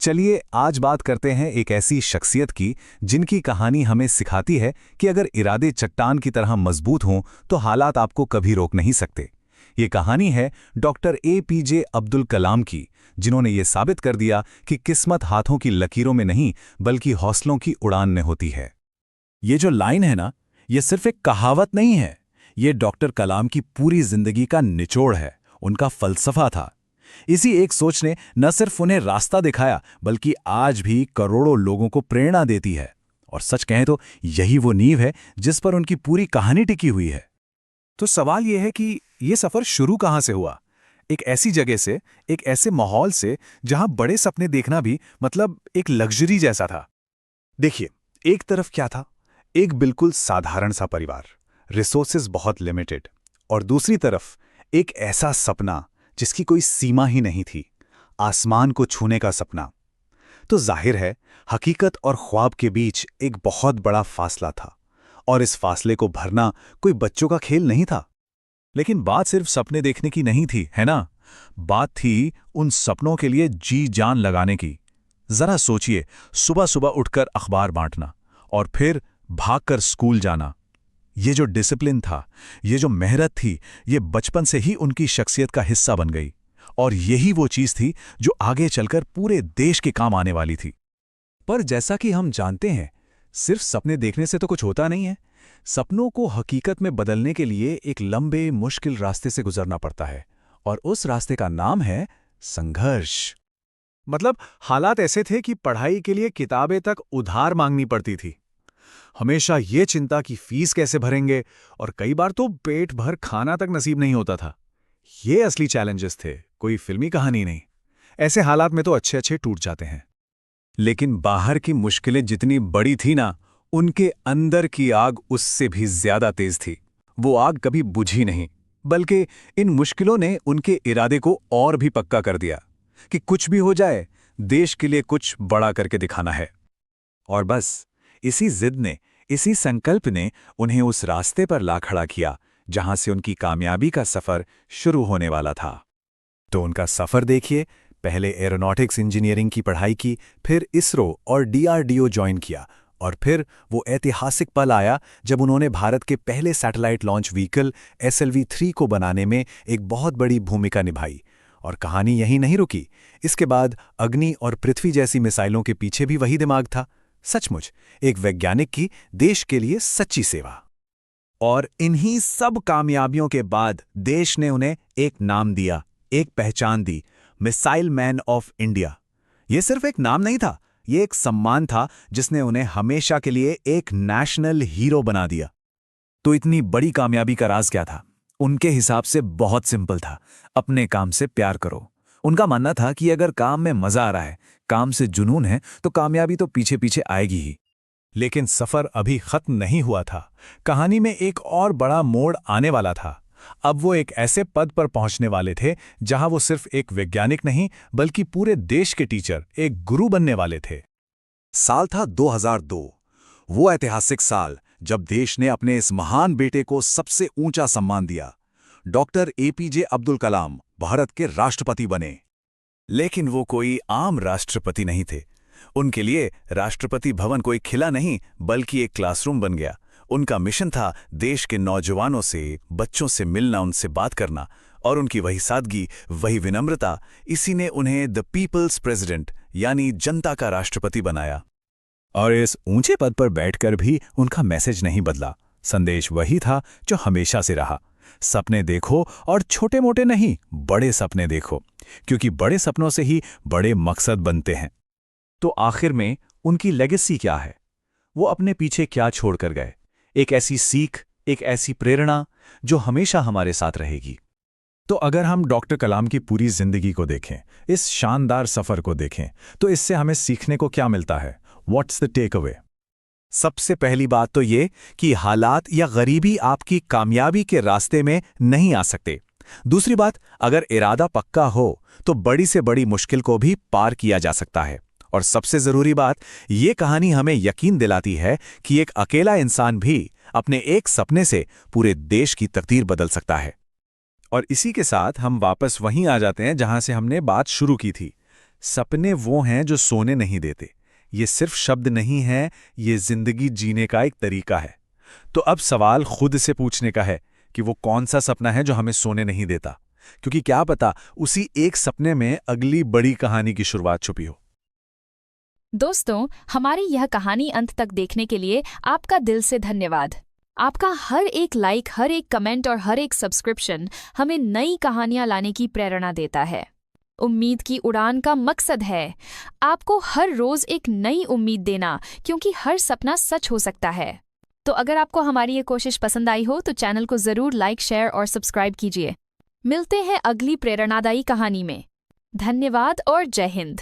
चलिए आज बात करते हैं एक ऐसी शख्सियत की जिनकी कहानी हमें सिखाती है कि अगर इरादे चट्टान की तरह मजबूत हों तो हालात आपको कभी रोक नहीं सकते। ये कहानी है डॉक्टर APJ अब्दुल कलाम की, जिन्होंने ये साबित कर दिया कि किस्मत हाथों की लकीरों में नहीं बल्कि हौसलों की उड़ान में होती है। ये जो लाइन है ना, ये सिर्फ एक कहावत नहीं है, ये डॉक्टर कलाम की पूरी जिंदगी का निचोड़ है, उनका फलसफा था। इसी एक सोच ने न सिर्फ उन्हें रास्ता दिखाया बल्कि आज भी करोड़ों लोगों को प्रेरणा देती है। और सच कहें तो यही वो नींव है जिस पर उनकी पूरी कहानी टिकी हुई है। तो सवाल यह है कि ये सफर शुरू कहां से हुआ? एक ऐसी जगह से, एक ऐसे माहौल से जहां बड़े सपने देखना भी मतलब एक लग्जरी जैसा था। देखिए, एक तरफ क्या था, एक बिल्कुल साधारण सा परिवार, रिसोर्सेज बहुत लिमिटेड, और दूसरी तरफ एक ऐसा सपना जिसकी कोई सीमा ही नहीं थी, आसमान को छूने का सपना। तो जाहिर है हकीकत और ख्वाब के बीच एक बहुत बड़ा फासला था, और इस फासले को भरना कोई बच्चों का खेल नहीं था। लेकिन बात सिर्फ सपने देखने की नहीं थी, है ना? बात थी उन सपनों के लिए जी जान लगाने की। जरा सोचिए, सुबह सुबह उठकर अखबार बांटना और फिर भागकर स्कूल जाना। ये जो डिसिप्लिन था, ये जो मेहनत थी, ये बचपन से ही उनकी शख्सियत का हिस्सा बन गई। और यही वो चीज थी जो आगे चलकर पूरे देश के काम आने वाली थी। पर जैसा कि हम जानते हैं, सिर्फ सपने देखने से तो कुछ होता नहीं है। सपनों को हकीकत में बदलने के लिए एक लंबे मुश्किल रास्ते से गुजरना पड़ता है, और उस रास्ते का नाम है संघर्ष। मतलब हालात ऐसे थे कि पढ़ाई के लिए किताबें तक उधार मांगनी पड़ती थी। हमेशा ये चिंता कि फीस कैसे भरेंगे, और कई बार तो पेट भर खाना तक नसीब नहीं होता था। ये असली चैलेंजेस थे, कोई फिल्मी कहानी नहीं। ऐसे हालात में तो अच्छे अच्छे टूट जाते हैं। लेकिन बाहर की मुश्किलें जितनी बड़ी थी ना, उनके अंदर की आग उससे भी ज्यादा तेज थी। वो आग कभी बुझी नहीं, बल्कि इन मुश्किलों ने उनके इरादे को और भी पक्का कर दिया कि कुछ भी हो जाए, देश के लिए कुछ बड़ा करके दिखाना है। और बस इसी जिद ने, इसी संकल्प ने उन्हें उस रास्ते पर ला खड़ा किया जहां से उनकी कामयाबी का सफर शुरू होने वाला था। तो उनका सफर देखिए, पहले एरोनॉटिक्स इंजीनियरिंग की पढ़ाई की, फिर इसरो और DRDO ज्वाइन किया, और फिर वो ऐतिहासिक पल आया जब उन्होंने भारत के पहले सैटेलाइट लॉन्च व्हीकल SLV-3 को बनाने में एक बहुत बड़ी भूमिका निभाई। और कहानी यहीं नहीं रुकी। इसके बाद अग्नि और पृथ्वी जैसी मिसाइलों के पीछे भी वही दिमाग था। सचमुच एक वैज्ञानिक की देश के लिए सच्ची सेवा। और इन्हीं सब कामयाबियों के बाद देश ने उन्हें एक नाम दिया, एक पहचान दी, मिसाइल मैन ऑफ इंडिया। ये सिर्फ एक नाम नहीं था, ये एक सम्मान था जिसने उन्हें हमेशा के लिए एक नेशनल हीरो बना दिया। तो इतनी बड़ी कामयाबी का राज क्या था? उनके हिसाब से बहुत सिंपल था, अपने काम से प्यार करो। उनका मानना था कि अगर काम में मजा आ रहा है, काम से जुनून है, तो कामयाबी तो पीछे पीछे आएगी ही। लेकिन सफर अभी खत्म नहीं हुआ था। कहानी में एक और बड़ा मोड़ आने वाला था। अब वो एक ऐसे पद पर पहुंचने वाले थे जहां वो सिर्फ एक वैज्ञानिक नहीं बल्कि पूरे देश के टीचर, एक गुरु बनने वाले थे। साल था 2002, वो ऐतिहासिक साल जब देश ने अपने इस महान बेटे को सबसे ऊंचा सम्मान दिया। डॉक्टर APJ अब्दुल कलाम भारत के राष्ट्रपति बने। लेकिन वो कोई आम राष्ट्रपति नहीं थे। उनके लिए राष्ट्रपति भवन कोई खिला नहीं बल्कि एक क्लासरूम बन गया। उनका मिशन था देश के नौजवानों से, बच्चों से मिलना, उनसे बात करना, और उनकी वही सादगी, वही विनम्रता, इसी ने उन्हें द पीपल्स प्रेसिडेंट यानी जनता का राष्ट्रपति बनाया। और इस ऊंचे पद पर बैठकर भी उनका मैसेज नहीं बदला। संदेश वही था जो हमेशा से रहा, सपने देखो और छोटे मोटे नहीं, बड़े सपने देखो, क्योंकि बड़े सपनों से ही बड़े मकसद बनते हैं। तो आखिर में उनकी लेगेसी क्या है? वो अपने पीछे क्या छोड़कर गए? एक ऐसी सीख, एक ऐसी प्रेरणा जो हमेशा हमारे साथ रहेगी। तो अगर हम डॉक्टर कलाम की पूरी जिंदगी को देखें, इस शानदार सफर को देखें, तो इससे हमें सीखने को क्या मिलता है? What's the takeaway? सबसे पहली बात तो ये कि हालात या गरीबी आपकी कामयाबी के रास्ते में नहीं आ सकते। दूसरी बात, अगर इरादा पक्का हो तो बड़ी से बड़ी मुश्किल को भी पार किया जा सकता है। और सबसे जरूरी बात, ये कहानी हमें यकीन दिलाती है कि एक अकेला इंसान भी अपने एक सपने से पूरे देश की तकदीर बदल सकता है। और इसी के साथ हम वापस वहीं आ जाते हैं जहां से हमने बात शुरू की थी, सपने वो हैं जो सोने नहीं देते। ये सिर्फ शब्द नहीं है, ये जिंदगी जीने का एक तरीका है। तो अब सवाल खुद से पूछने का है कि वो कौन सा सपना है जो हमें सोने नहीं देता, क्योंकि क्या पता उसी एक सपने में अगली बड़ी कहानी की शुरुआत छुपी हो। दोस्तों, हमारी यह कहानी अंत तक देखने के लिए आपका दिल से धन्यवाद। आपका हर एक लाइक, हर एक कमेंट और हर एक सब्सक्रिप्शन हमें नई कहानियां लाने की प्रेरणा देता है। उम्मीद की उड़ान का मकसद है आपको हर रोज एक नई उम्मीद देना, क्योंकि हर सपना सच हो सकता है। तो अगर आपको हमारी ये कोशिश पसंद आई हो तो चैनल को जरूर लाइक, शेयर और सब्सक्राइब कीजिए। मिलते हैं अगली प्रेरणादायी कहानी में। धन्यवाद और जय हिंद।